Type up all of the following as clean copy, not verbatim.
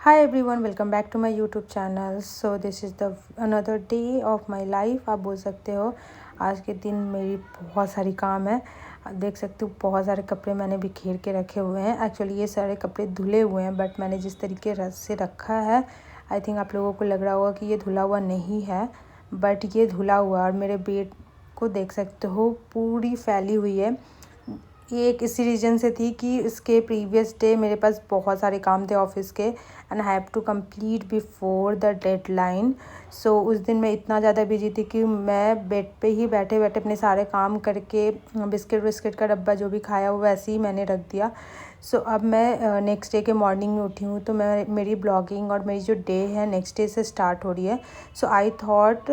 Hi everyone, welcome back to my YouTube channel. So this is the another day of my life. आप बोल सकते हो आज के दिन मेरी बहुत सारी काम है। देख सकते हो बहुत सारे कपड़े मैंने बिखेर के रखे हुए हैं। एक्चुअली ये सारे कपड़े धुले हुए हैं, बट मैंने जिस तरीके से रखा है आई थिंक आप लोगों को लग रहा होगा कि ये धुला हुआ नहीं है, बट ये धुला हुआ। और मेरे बेड को देख सकते हो पूरी फैली हुई है। ये एक इसी रीज़न से थी कि इसके प्रीवियस डे मेरे पास बहुत सारे काम थे ऑफिस के and I have to complete before the deadline. So उस दिन मैं इतना ज़्यादा बिजी थी कि मैं बेड पे ही बैठे बैठे अपने सारे काम करके बिस्किट का डब्बा जो भी खाया वो वैसे ही मैंने रख दिया। सो अब मैं नेक्स्ट डे के मॉर्निंग में उठी हूँ, तो मैं मेरी ब्लॉगिंग और मेरी जो डे है नेक्स्ट डे से स्टार्ट हो रही है। सो आई थॉट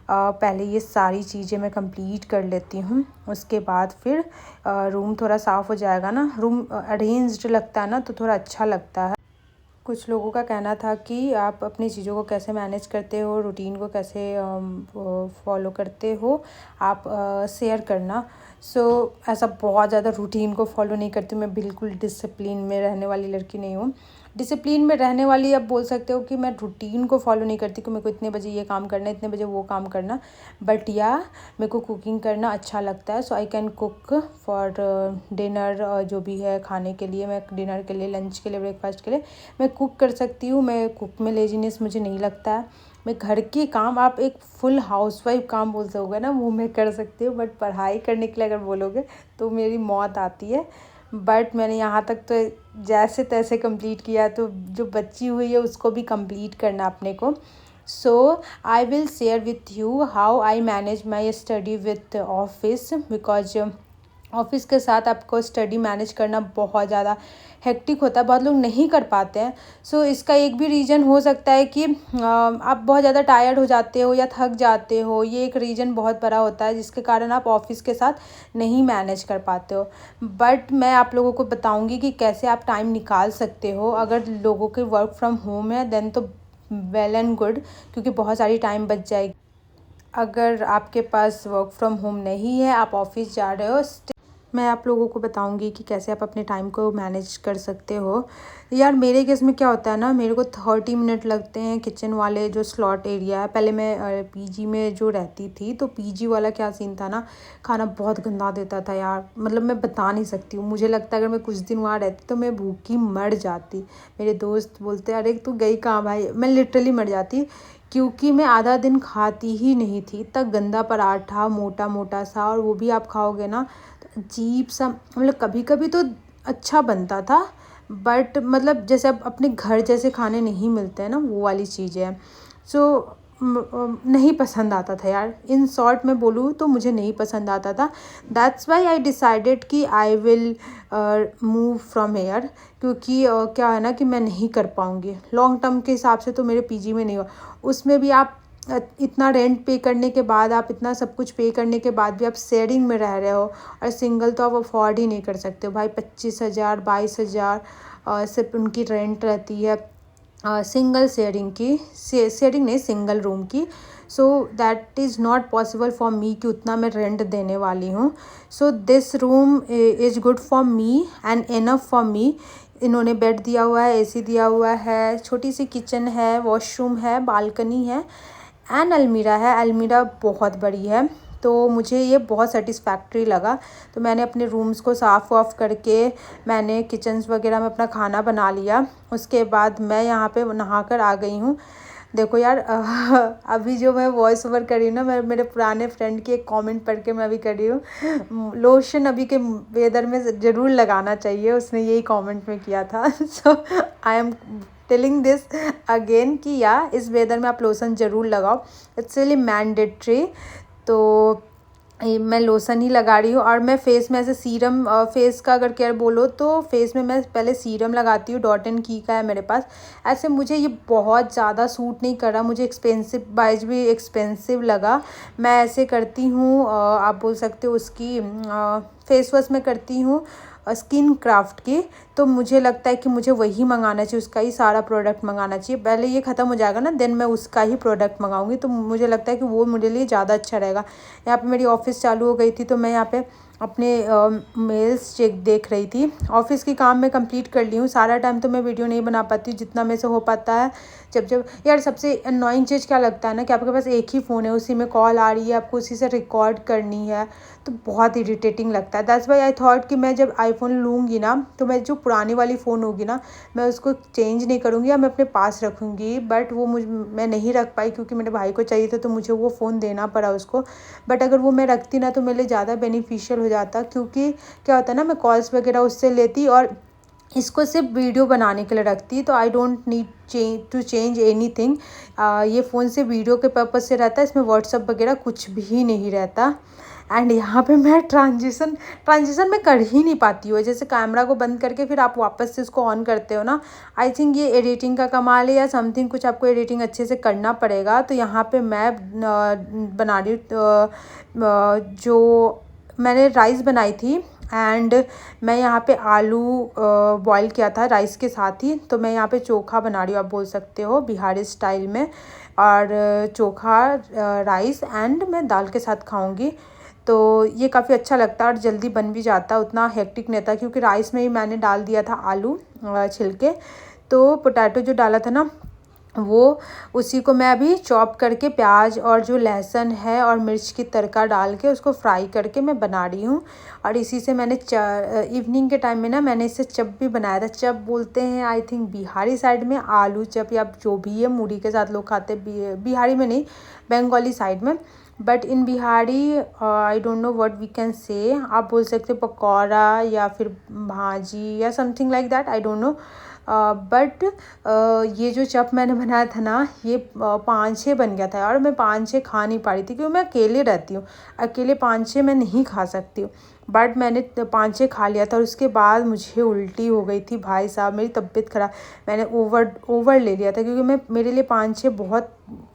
पहले ये सारी चीज़ें मैं कंप्लीट कर लेती हूँ, उसके बाद फिर रूम थोड़ा साफ़ हो जाएगा ना। रूम अरेंज्ड लगता है ना तो थोड़ा अच्छा लगता है। कुछ लोगों का कहना था कि आप अपनी चीज़ों को कैसे मैनेज करते हो, रूटीन को कैसे फॉलो करते हो, आप शेयर करना। सो ऐसा बहुत ज़्यादा रूटीन को फॉलो नहीं करती, मैं बिल्कुल डिसिप्लिन में रहने वाली लड़की नहीं हूँ। डिसिप्लिन में रहने वाली आप बोल सकते हो कि मैं रूटीन को फॉलो नहीं करती कि मेरे को इतने बजे ये काम करना है, इतने बजे वो काम करना। बट या मेरे को कुकिंग करना अच्छा लगता है, so I can cook for dinner. जो भी है खाने के लिए, मैं डिनर के लिए, लंच के लिए, ब्रेकफास्ट के लिए मैं कुक कर सकती हूँ। मैं कुक में लेजीनेस मुझे नहीं लगता है। मैं घर के काम, आप एक फुल हाउसवाइफ काम बोल सकोगे ना, वो मैं कर सकती हूँ। बट पढ़ाई करने के लिए अगर बोलोगे तो मेरी मौत आती है। बट मैंने यहाँ तक तो जैसे तैसे कंप्लीट किया, तो जो बची हुई है उसको भी कंप्लीट करना अपने को। So I will share with you how I manage my study with office, because office के साथ आपको स्टडी मैनेज करना बहुत ज़्यादा हेक्टिक होता है, बहुत लोग नहीं कर पाते हैं। सो इसका एक भी रीज़न हो सकता है कि आप बहुत ज़्यादा टायर्ड हो जाते हो या थक जाते हो। ये एक रीज़न बहुत बड़ा होता है जिसके कारण आप ऑफिस के साथ नहीं मैनेज कर पाते हो। बट मैं आप लोगों को बताऊंगी कि कैसे आप टाइम निकाल सकते हो। अगर लोगों के वर्क फ्रॉम होम है देन तो वेल एंड गुड, क्योंकि बहुत सारी टाइम बच जाएगी। अगर आपके पास वर्क फ्रॉम होम नहीं है, आप ऑफिस जा रहे हो, मैं आप लोगों को बताऊंगी कि कैसे आप अपने टाइम को मैनेज कर सकते हो। यार मेरे केस में क्या होता है ना, मेरे को 30 मिनट लगते हैं किचन वाले जो स्लॉट एरिया है। पहले मैं पीजी में जो रहती थी, तो पीजी वाला क्या सीन था ना, खाना बहुत गंदा देता था यार। मतलब मैं बता नहीं सकती हूँ, मुझे लगता है अगर मैं कुछ दिन वहाँ रहती तो मैं भूखी मर जाती। मेरे दोस्त बोलते अरे तू गई कहाँ भाई, मैं लिटरली मर जाती, क्योंकि मैं आधा दिन खाती ही नहीं थी। इतना गंदा पराठा, मोटा मोटा सा, और वो भी आप खाओगे ना अजीब सा। मतलब कभी कभी तो अच्छा बनता था, बट मतलब जैसे अब अपने घर जैसे खाने नहीं मिलते हैं ना, वो वाली चीज़ें हैं। सो नहीं पसंद आता था यार। इन शॉर्ट में बोलूँ तो मुझे नहीं पसंद आता था। दैट्स वाई आई डिसाइडेड कि I will move from here, क्योंकि क्या है ना कि मैं नहीं कर पाऊँगी लॉन्ग टर्म के हिसाब से। तो मेरे पीजी में नहीं हुआ, उसमें भी आप इतना रेंट पे करने के बाद, आप इतना सब कुछ पे करने के बाद भी आप शेयरिंग में रह रहे हो, और सिंगल तो आप अफोर्ड ही नहीं कर सकते हो भाई। 25,000 22,000 सिर्फ उनकी रेंट रहती है सिंगल शेयरिंग की, शेयरिंग नहीं, सिंगल रूम की। So that is not possible for me कि उतना मैं रेंट देने वाली हूँ। So this room is good for me and enough for me. इन्होंने बेड दिया हुआ है, एसी दिया हुआ है, छोटी सी किचन है, वॉशरूम है, बालकनी है एंड अलमीरा है। अलमीरा बहुत बड़ी है, तो मुझे ये बहुत सेटिस्फैक्ट्री लगा। तो मैंने अपने रूम्स को साफ़ वाफ़ करके मैंने किचन्स वगैरह में अपना खाना बना लिया। उसके बाद मैं यहाँ पे नहा कर आ गई हूँ। देखो यार अभी जो मैं वॉइस ओवर कर रही हूँ ना, मैं मेरे पुराने फ्रेंड की एक कमेंट पढ़ के मैं अभी कर रही हूँ। लोशन अभी के वेदर में ज़रूर लगाना चाहिए, उसने यही कमेंट में किया था। So I am telling this again कि या इस वेदर में आप लोशन ज़रूर लगाओ, इट्स रियली मैंडेटरी। तो मैं लोशन ही लगा रही हूँ। और मैं फेस में ऐसे सीरम, फेस का अगर केयर बोलो तो फेस में मैं पहले सीरम लगाती हूँ, डॉट एंड की का है मेरे पास। ऐसे मुझे ये बहुत ज़्यादा सूट नहीं कर रहा, मुझे एक्सपेंसिव वाइज भी एक्सपेंसिव लगा। मैं ऐसे करती हूँ, आप बोल सकते हो उसकी फेस वॉश में करती हूँ स्किन क्राफ्ट की। तो मुझे लगता है कि मुझे वही मंगाना चाहिए, उसका ही सारा प्रोडक्ट मंगाना चाहिए। पहले ये ख़त्म हो जाएगा ना, देन मैं उसका ही प्रोडक्ट मंगाऊंगी। तो मुझे लगता है कि वो मेरे लिए ज़्यादा अच्छा रहेगा। यहाँ पे मेरी ऑफ़िस चालू हो गई थी, तो मैं यहाँ पे अपने मेल्स चेक देख रही थी। ऑफ़िस की काम मैं कंप्लीट कर ली हूँ। सारा टाइम तो मैं वीडियो नहीं बना पाती हूँ, जितना मेरे से हो पाता है। जब यार सबसे अननोइंग चीज़ क्या लगता है ना कि आपके पास एक ही फ़ोन है, उसी में कॉल आ रही है, आपको उसी से रिकॉर्ड करनी है, तो बहुत इरिटेटिंग लगता है। दैट्स व्हाई आई थॉट कि मैं जब आईफ़ोन लूँगी ना, तो मैं जो पुरानी वाली फ़ोन होगी ना, मैं उसको चेंज नहीं करूँगी या मैं अपने पास रखूँगी। बट वो मैं नहीं रख पाई क्योंकि मेरे भाई को चाहिए था, तो मुझे वो फ़ोन देना पड़ा उसको। बट अगर वो मैं रखती ना तो मेरे लिए ज़्यादा बेनिफिशियल हो जाता, क्योंकि क्या होता है ना, मैं कॉल्स वगैरह उससे लेती और इसको सिर्फ वीडियो बनाने के लिए रखती। तो I don't need to change anything. ये फ़ोन से वीडियो के पर्पज़ से रहता है, इसमें व्हाट्सअप वगैरह कुछ भी नहीं रहता। एंड यहाँ पे मैं ट्रांजिशन मैं कर ही नहीं पाती हूँ। जैसे कैमरा को बंद करके फिर आप वापस से उसको ऑन करते हो ना, आई थिंक ये एडिटिंग का कमाल है या समथिंग, कुछ आपको एडिटिंग अच्छे से करना पड़ेगा। तो यहाँ पे मैं बना रही हूँ जो मैंने राइस बनाई थी, एंड मैं यहाँ पे आलू बॉईल किया था राइस के साथ ही। तो मैं यहाँ पे चोखा बना रही हूँ, आप बोल सकते हो बिहारी स्टाइल में। और चोखा राइस एंड मैं दाल के साथ खाऊंगी। तो ये काफ़ी अच्छा लगता है और जल्दी बन भी जाता है, उतना हेक्टिक नहीं था, क्योंकि राइस में ही मैंने डाल दिया था आलू छिलके। तो पोटैटो जो डाला था ना, वो उसी को मैं अभी चॉप करके प्याज और जो लहसुन है और मिर्च की तड़का डाल के उसको फ्राई करके मैं बना रही हूँ। और इसी से मैंने इवनिंग के टाइम में ना मैंने इससे चप भी बनाया था। चप बोलते हैं आई थिंक बिहारी साइड में, आलू चप या जो भी है, मूढ़ी के साथ लोग खाते हैं। बिहारी में नहीं, बंगाली साइड में। But in Bihari I don't know what we can say, आप बोल सकते हो पकौड़ा या फिर भाजी या something like that, I don't no. But ये जो चप मैंने बनाया था ना, ये 5-6 बन गया था और मैं 5-6 खा नहीं पा रही थी, क्योंकि मैं अकेले रहती हूँ, अकेले 5-6 मैं नहीं खा सकती हूँ। बट मैंने 5-6 खा लिया था और उसके बाद मुझे उल्टी हो गई थी भाई साहब, मेरी तबीयत ख़राब। मैंने ओवर ले लिया था, क्योंकि मेरे लिए 5-6 बहुत,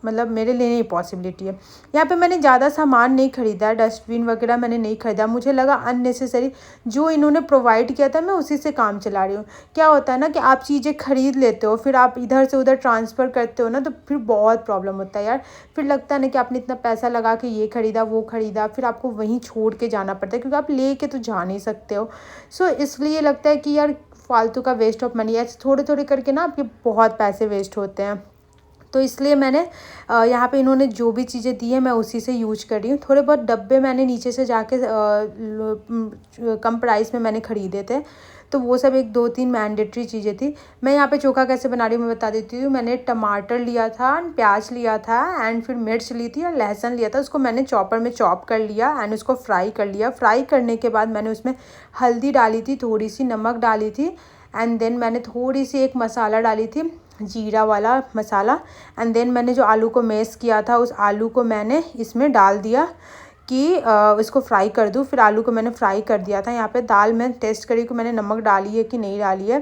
मतलब मेरे लिए नहीं पॉसिबिलिटी है। यहाँ पे मैंने ज़्यादा सामान नहीं ख़रीदा, डस्टबिन वगैरह मैंने नहीं ख़रीदा, मुझे लगा अननेसेसरी। जो इन्होंने प्रोवाइड किया था मैं उसी से काम चला रही हूँ। क्या होता है ना कि आप चीज़ें ख़रीद लेते हो, फिर आप इधर से उधर ट्रांसफ़र करते हो ना, तो फिर बहुत प्रॉब्लम होता है यार। फिर लगता है ना कि आपने इतना पैसा लगा के ये ख़रीदा वो ख़रीदा, फिर आपको वहीं छोड़ के जाना पड़ता है, क्योंकि आप ले के तो जा नहीं सकते हो। सो इसलिए लगता है कि यार फालतू का वेस्ट ऑफ मनी, ऐसे थोड़े थोड़े करके ना आपके बहुत पैसे वेस्ट होते हैं। तो इसलिए मैंने यहाँ पे इन्होंने जो भी चीज़ें दी है मैं उसी से यूज कर रही हूँ। थोड़े बहुत डब्बे मैंने नीचे से जाके कम प्राइस में मैंने ख़रीदे थे, तो वो सब 1-2-3 मैंडेटरी चीज़ें थी। मैं यहाँ पे चोखा कैसे बना रही हूँ मैं बता देती हूँ। मैंने टमाटर लिया था, प्याज लिया था, एंड फिर मिर्च ली थी और लहसुन लिया था। उसको मैंने चॉपर में चॉप कर लिया एंड उसको फ्राई कर लिया। फ्राई करने के बाद मैंने उसमें हल्दी डाली थी, थोड़ी सी नमक डाली थी, एंड देन मैंने थोड़ी सी एक मसाला डाली थी, जीरा वाला मसाला। एंड देन मैंने जो आलू को मैश किया था, उस आलू को मैंने इसमें डाल दिया कि इसको फ्राई कर दूँ। फिर आलू को मैंने फ्राई कर दिया था। यहाँ पे दाल मैं टेस्ट करी कि मैंने नमक डाली है कि नहीं डाली है।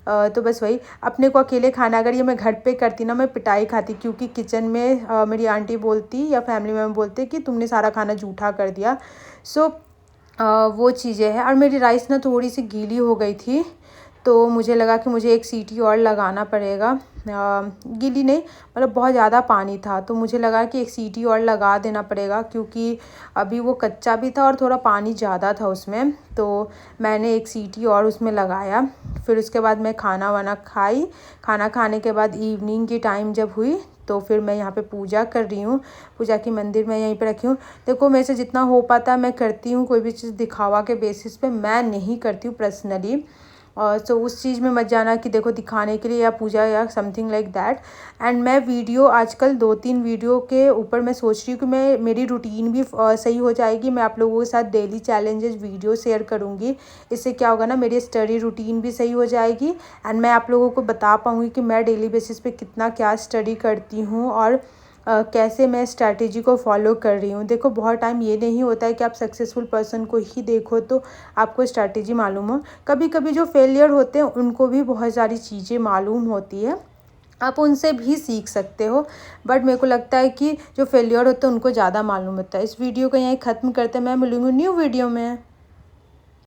तो बस वही, अपने को अकेले खाना, अगर ये मैं घर पे करती ना, मैं पिटाई खाती, क्योंकि किचन में मेरी आंटी बोलती या फैमिली मेम्बर बोलते कि तुमने सारा खाना जूठा कर दिया। सो वो चीज़ें हैं। और मेरी राइस ना थोड़ी सी गीली हो गई थी, तो मुझे लगा कि मुझे एक सीटी और लगाना पड़ेगा। गीली नहीं, मतलब बहुत ज़्यादा पानी था, तो मुझे लगा कि एक सीटी और लगा देना पड़ेगा, क्योंकि अभी वो कच्चा भी था और थोड़ा पानी ज़्यादा था उसमें। तो मैंने एक सीटी और उसमें लगाया। फिर उसके बाद मैं खाना वाना खाई। खाना खाने के बाद इवनिंग की टाइम जब हुई, तो फिर मैं यहाँ पे पूजा कर रही हूँ। पूजा की मंदिर मैं यहीं पे रखी हूँ। देखो, मेरे से जितना हो पाता है मैं करती हूँ, कोई भी चीज़ दिखावा के बेसिस पे मैं नहीं करती हूँ पर्सनली। सो उस चीज़ में मत जाना कि देखो दिखाने के लिए या पूजा या समथिंग लाइक दैट। एंड मैं वीडियो आजकल 2-3 वीडियो के ऊपर मैं सोच रही हूँ कि मेरी रूटीन भी सही हो जाएगी। मैं आप लोगों के साथ डेली चैलेंजेस वीडियो शेयर करूँगी। इससे क्या होगा ना, मेरी स्टडी रूटीन भी सही हो जाएगी, एंड मैं आप लोगों को बता पाऊँगी कि मैं डेली बेसिस पे कितना क्या स्टडी करती हूँ और कैसे मैं स्ट्रैटेजी को फॉलो कर रही हूँ। देखो, बहुत टाइम ये नहीं होता है कि आप सक्सेसफुल पर्सन को ही देखो तो आपको स्ट्रैटेजी मालूम हो। कभी कभी जो फेलियर होते हैं उनको भी बहुत सारी चीज़ें मालूम होती है, आप उनसे भी सीख सकते हो। बट मेरे को लगता है कि जो फेलियर होते हैं उनको ज़्यादा मालूम होता है। इस वीडियो को यहीं ख़त्म करते हैं, मैं मिलूँगी न्यू वीडियो में।